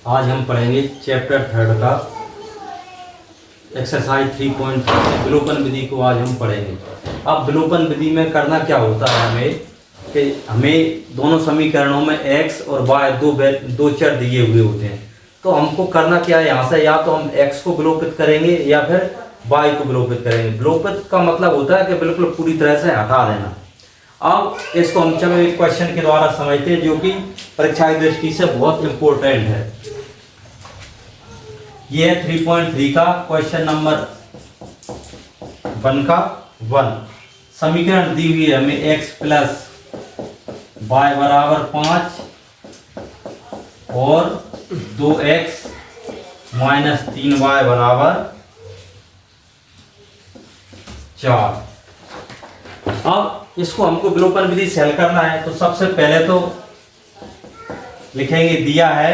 आज हम पढ़ेंगे चैप्टर 3 का एक्सरसाइज 3.3 विलोपन विधि को आज हम पढ़ेंगे। अब विलोपन विधि में करना क्या होता है हमें कि हमें दोनों समीकरणों में x और y दो चर दिए हुए होते हैं। तो हमको करना क्या है, यहाँ से या तो हम x को विलोपित करेंगे या फिर y को विलोपित करेंगे। विलोपित का मतलब होता है कि बिल्कुल पूरी तरह से हटा देना। अब इसको हम चलो एक क्वेश्चन के द्वारा समझते हैं जो कि परीक्षा की दृष्टि से बहुत इंपॉर्टेंट है। ये है 3.3 का क्वेश्चन नंबर 1 का 1। समीकरण दी हुई है हमें x प्लस y बराबर 5 और 2x माइनस 3y बराबर 4। अब इसको हमको विलोपन विधि से हल करना है। तो सबसे पहले तो लिखेंगे दिया है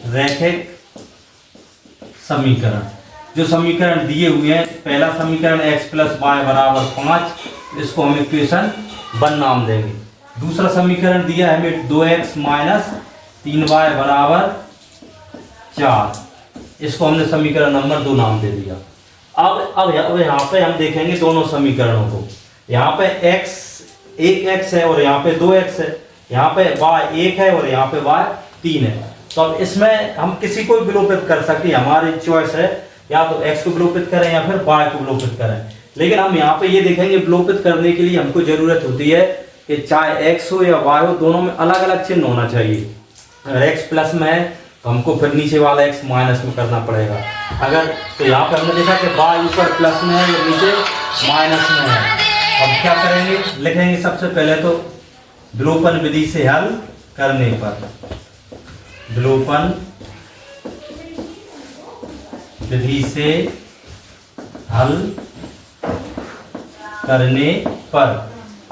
रैखिक समीकरण। जो समीकरण दिए हुए हैं, पहला समीकरण x प्लस वाई बराबर 5, इसको हम इक्वेशन 1 नाम देंगे। दूसरा समीकरण दिया है हमें 2x माइनस 3y बराबर 4, इसको हमने समीकरण नंबर 2 नाम दे दिया। अब यहाँ पे हम देखेंगे दोनों समीकरणों को। यहाँ पे एक x है और यहाँ पे 2x है, यहाँ पे y 1 है और यहाँ पे y 3 है। तो अब इसमें हम किसी को भी विलोपित कर सकते हैं, हमारी चॉइस है, या तो x को विलोपित करें या फिर y को विलोपित करें। लेकिन हम यहाँ पे ये देखेंगे विलोपित करने के लिए हमको जरूरत होती है कि चाहे x हो या y हो, दोनों में अलग अलग चिन्ह होना चाहिए। अगर x प्लस में है तो हमको फिर नीचे वाला x माइनस में करना पड़ेगा। अगर तो यहाँ पर हमने देखा कि y ऊपर प्लस में है और नीचे माइनस में है। अब क्या करेंगे, लिखेंगे सबसे पहले तो विलोपन विधि से हल करने पर, विलोपन विधि से हल करने पर।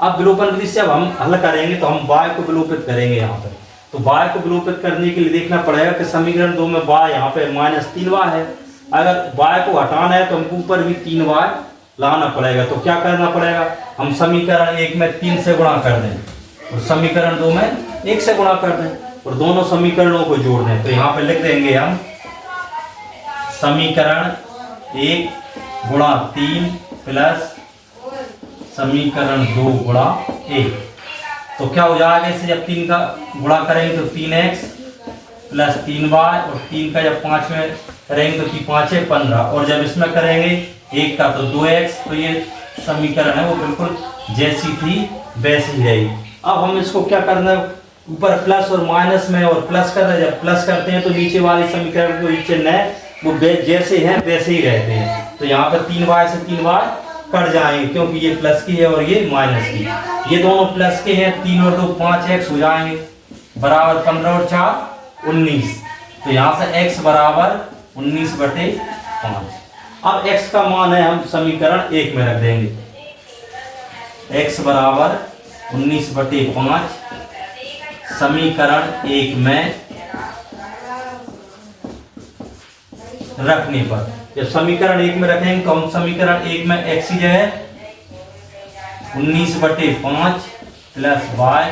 अब विलोपन विधि से अब हम हल करेंगे तो हम y को विलोपित करेंगे। यहाँ पर तो y को विलोपित करने के लिए देखना पड़ेगा कि समीकरण 2 में y यहाँ पे माइनस 3y है। अगर y को हटाना है तो हमको ऊपर भी 3y लाना पड़ेगा। तो क्या करना पड़ेगा, हम समीकरण 1 में 3 से गुणा कर दें और समीकरण 2 में 1 से गुणा कर दें और दोनों समीकरणों को जोड़ दें। तो यहाँ पे लिख देंगे हम समीकरण 1 गुणा 3 प्लस समीकरण 2 गुणा 1। तो क्या हो जाएगा, इसे जब 3 का गुणा करेंगे तो 3x प्लस 3y और 3 का जब 5 में करेंगे तो 5 है 15 और जब इसमें करेंगे 1 का तो 2x। तो ये समीकरण है वो बिल्कुल जैसी थी वैसी ही रहेगी। अब हम इसको क्या करना है, ऊपर प्लस और माइनस में और प्लस करना है। जब प्लस करते हैं तो नीचे वाले समीकरण को चिन्ह है वो जैसे हैं वैसे ही रहते हैं। तो यहाँ पर 3y से 3y कट जाएंगे क्योंकि ये प्लस की है और ये माइनस की। ये दोनों प्लस के हैं, 3 और 2 5x हो जाएंगे बराबर 15 और 4 19। तो यहाँ से x बराबर 19/5। अब x का मान है हम समीकरण 1 में रख देंगे, x बराबर 19/5 समीकरण 1 में रखने पर। जब समीकरण 1 में रखेंगे तो हम समीकरण 1 में x की जगह 19/5 प्लस y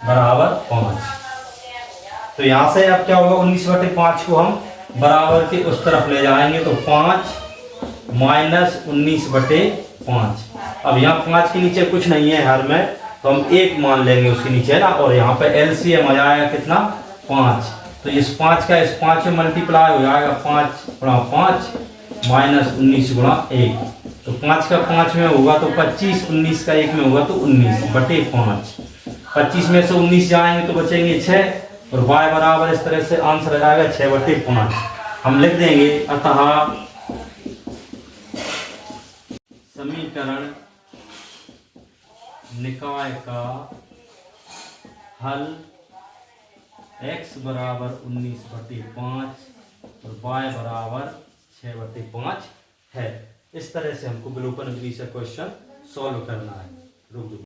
बराबर 5। तो यहां से अब क्या होगा, 19/5 को हम बराबर के उस तरफ ले जाएंगे तो 5 माइनस 19/5। अब यहाँ 5 के नीचे कुछ नहीं है हर में, तो हम 1 मान लेंगे उसके नीचे, है ना। और यहाँ पे एलसीएम आ जाएगा कितना, 5। तो इस 5 का इस 5 में मल्टीप्लाई हो जाएगा, 5 गुणा 5 माइनस 19 गुणा 1। तो 5 का 5 में होगा तो 25, 19 का 1 में होगा तो 19/5। 25 में से 19 जाएंगे तो बचेंगे 6 और y बराबर इस तरह से आंसर आ जाएगा 6/5। हम लिख देंगे अतः समीकरण निकाय का हल x बराबर 19/5 और y बराबर 6/5 है। इस तरह से हमको विलोपन विधि से क्वेश्चन सॉल्व करना है। रुक